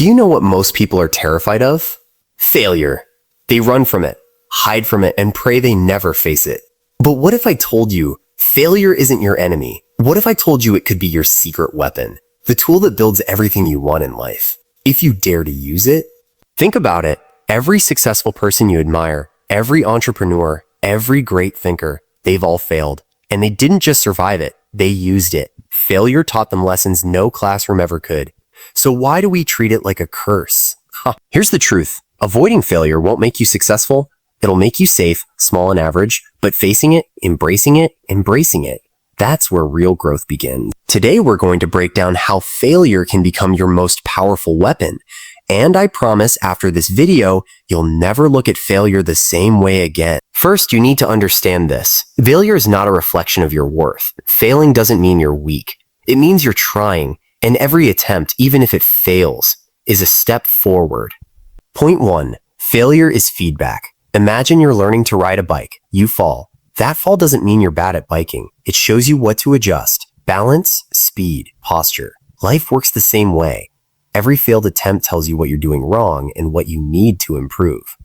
Do you know what most people are terrified of? Failure. They run from it, hide from it, and pray they never face it. But what if I told you failure isn't your enemy? What if I told you it could be your secret weapon? The tool that builds everything you want in life. If you dare to use it? Think about it. Every successful person you admire, every entrepreneur, every great thinker, they've all failed. And they didn't just survive it, they used it. Failure taught them lessons no classroom ever could. So why do we treat it like a curse? Here's the truth. Avoiding failure won't make you successful. It'll make you safe, small and average, but facing it, embracing it, embracing it, that's where real growth begins. Today, we're going to break down how failure can become your most powerful weapon. And I promise after this video, you'll never look at failure the same way again. First, you need to understand this. Failure is not a reflection of your worth. Failing doesn't mean you're weak. It means you're trying, and every attempt, even if it fails, is a step forward. Point 1. Failure is feedback. Imagine you're learning to ride a bike. You fall. That fall doesn't mean you're bad at biking. It shows you what to adjust. Balance, speed, posture. Life works the same way. Every failed attempt tells you what you're doing wrong and what you need to improve.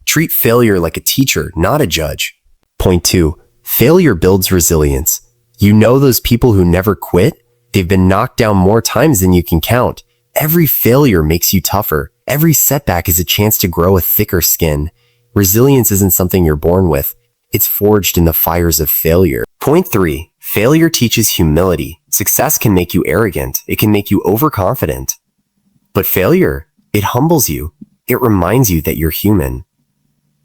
Treat failure like a teacher, not a judge. Point 2. Failure builds resilience. You know those people who never quit? They've been knocked down more times than you can count. Every failure makes you tougher. Every setback is a chance to grow a thicker skin. Resilience isn't something you're born with. It's forged in the fires of failure. Point 3. Failure teaches humility. Success can make you arrogant. It can make you overconfident. But failure, it humbles you. It reminds you that you're human.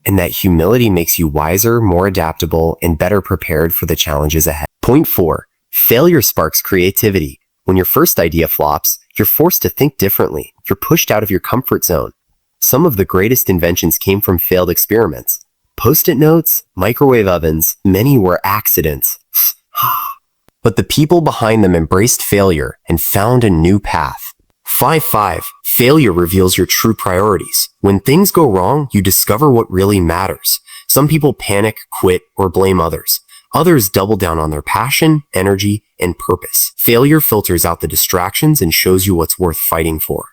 And that humility makes you wiser, more adaptable, and better prepared for the challenges ahead. Point 4. Failure sparks creativity. When your first idea flops, you're forced to think differently. You're pushed out of your comfort zone. Some of the greatest inventions came from failed experiments. Post-it notes, microwave ovens, many were accidents. But the people behind them embraced failure and found a new path. 5. Failure reveals your true priorities. When things go wrong, you discover what really matters. Some people panic, quit, or blame others. Others double down on their passion, energy, and purpose. Failure filters out the distractions and shows you what's worth fighting for.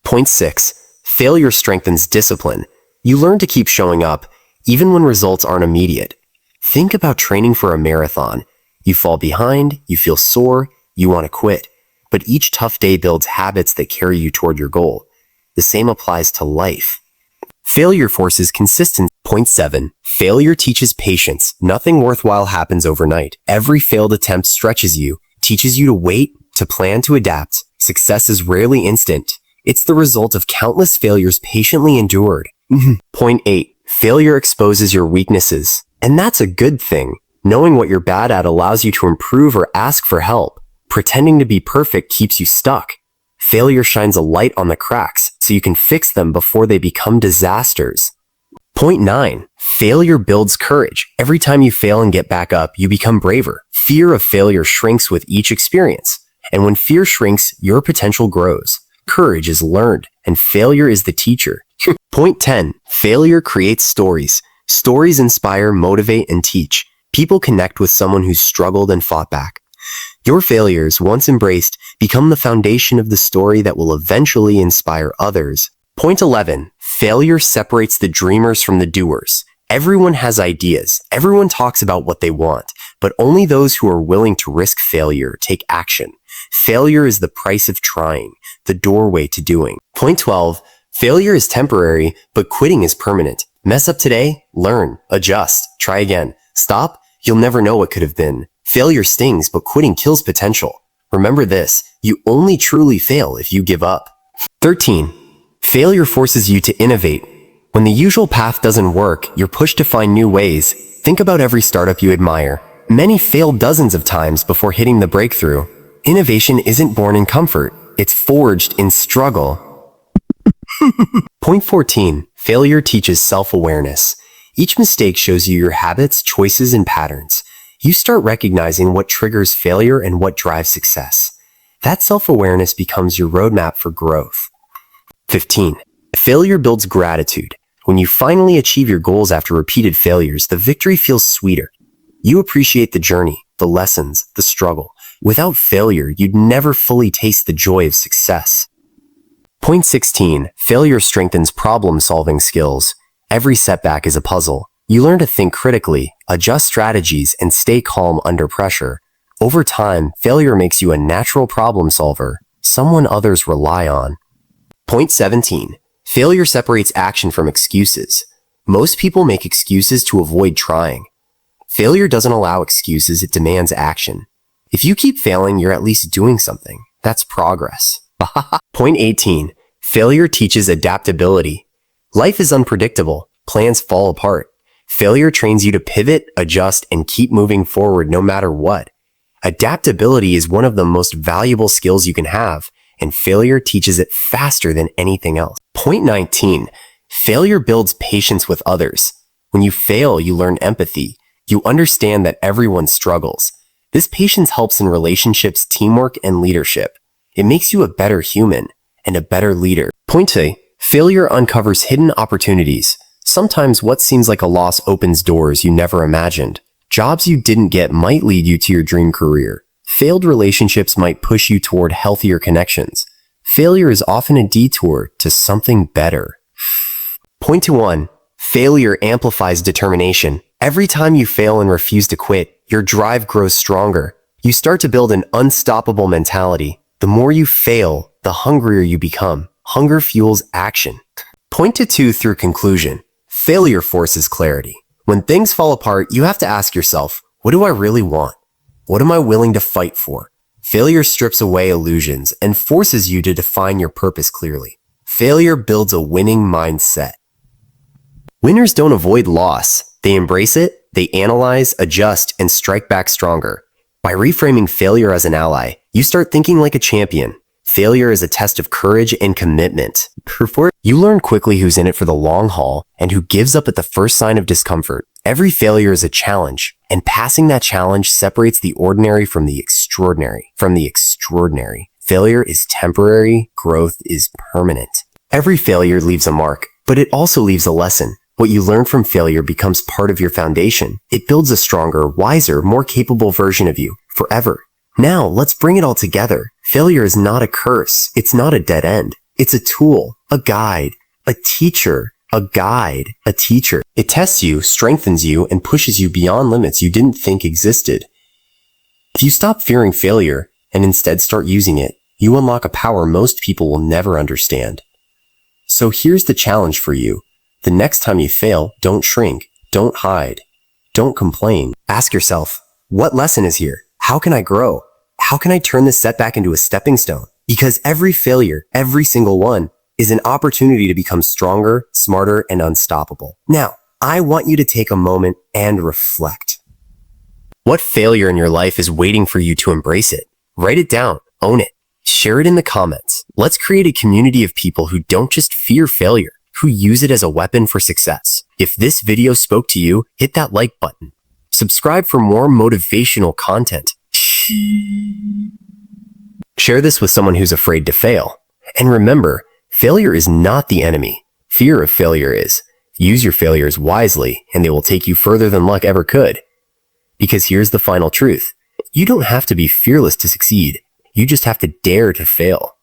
Point 6. Failure strengthens discipline. You learn to keep showing up, even when results aren't immediate. Think about training for a marathon. You fall behind, you feel sore, you want to quit. But each tough day builds habits that carry you toward your goal. The same applies to life. Failure forces consistency. Point 7. Failure teaches patience. Nothing worthwhile happens overnight. Every failed attempt stretches you, teaches you to wait, to plan, to adapt. Success is rarely instant. It's the result of countless failures patiently endured. Point 8. Failure exposes your weaknesses. And that's a good thing. Knowing what you're bad at allows you to improve or ask for help. Pretending to be perfect keeps you stuck. Failure shines a light on the cracks so you can fix them before they become disasters. Point 9. Failure builds courage. Every time you fail and get back up, you become braver. Fear of failure shrinks with each experience. And when fear shrinks, your potential grows. Courage is learned, and failure is the teacher. Point 10. Failure creates stories. Stories inspire, motivate, and teach. People connect with someone who's struggled and fought back. Your failures, once embraced, become the foundation of the story that will eventually inspire others. Point 11. Failure separates the dreamers from the doers. Everyone has ideas. Everyone talks about what they want, but only those who are willing to risk failure take action. Failure is the price of trying, the doorway to doing. Point 12. Failure is temporary, but quitting is permanent. Mess up today, learn, adjust, try again. Stop, you'll never know what could have been. Failure stings, but quitting kills potential. Remember this, you only truly fail if you give up. 13. Failure forces you to innovate. When the usual path doesn't work, you're pushed to find new ways. Think about every startup you admire. Many failed dozens of times before hitting the breakthrough. Innovation isn't born in comfort, it's forged in struggle. Point 14. Failure teaches self-awareness. Each mistake shows you your habits, choices, and patterns. You start recognizing what triggers failure and what drives success. That self-awareness becomes your roadmap for growth. 15. Failure builds gratitude. When you finally achieve your goals after repeated failures, the victory feels sweeter. You appreciate the journey, the lessons, the struggle. Without failure, you'd never fully taste the joy of success. Point 16. Failure strengthens problem-solving skills. Every setback is a puzzle. You learn to think critically, adjust strategies, and stay calm under pressure. Over time, failure makes you a natural problem solver, someone others rely on. Point 17. Failure separates action from excuses. Most people make excuses to avoid trying. Failure doesn't allow excuses, it demands action. If you keep failing, you're at least doing something. That's progress. Point 18. Failure teaches adaptability. Life is unpredictable. Plans fall apart. Failure trains you to pivot, adjust, and keep moving forward no matter what. Adaptability is one of the most valuable skills you can have, and failure teaches it faster than anything else. Point 19. Failure builds patience with others. When you fail, you learn empathy. You understand that everyone struggles. This patience helps in relationships, teamwork, and leadership. It makes you a better human and a better leader. Point 2. Failure uncovers hidden opportunities. Sometimes what seems like a loss opens doors you never imagined. Jobs you didn't get might lead you to your dream career. Failed relationships might push you toward healthier connections. Failure is often a detour to something better. Point 21. Failure amplifies determination. Every time you fail and refuse to quit, your drive grows stronger. You start to build an unstoppable mentality. The more you fail, the hungrier you become. Hunger fuels action. Point 22 through conclusion. Failure forces clarity. When things fall apart, you have to ask yourself, what do I really want? What am I willing to fight for? Failure strips away illusions and forces you to define your purpose clearly. Failure builds a winning mindset. Winners don't avoid loss. They embrace it, they analyze, adjust, and strike back stronger. By reframing failure as an ally, you start thinking like a champion. Failure is a test of courage and commitment. You learn quickly who's in it for the long haul and who gives up at the first sign of discomfort. Every failure is a challenge, and passing that challenge separates the ordinary from the extraordinary. Failure is temporary, growth is permanent. Every failure leaves a mark, but it also leaves a lesson. What you learn from failure becomes part of your foundation. It builds a stronger, wiser, more capable version of you forever. Now, let's bring it all together. Failure is not a curse. It's not a dead end. It's a tool, a guide, a teacher, a teacher. It tests you, strengthens you, and pushes you beyond limits you didn't think existed. If you stop fearing failure and instead start using it, you unlock a power most people will never understand. So here's the challenge for you. The next time you fail, don't shrink, don't hide, don't complain. Ask yourself, what lesson is here? How can I grow? How can I turn this setback into a stepping stone? Because every failure, every single one, is an opportunity to become stronger, smarter, and unstoppable. Now, I want you to take a moment and reflect. What failure in your life is waiting for you to embrace it? Write it down, own it, share it in the comments. Let's create a community of people who don't just fear failure, who use it as a weapon for success. If this video spoke to you, hit that like button. Subscribe for more motivational content. Share this with someone who's afraid to fail. And remember, failure is not the enemy. Fear of failure is. Use your failures wisely, and they will take you further than luck ever could. Because here's the final truth. You don't have to be fearless to succeed. You just have to dare to fail.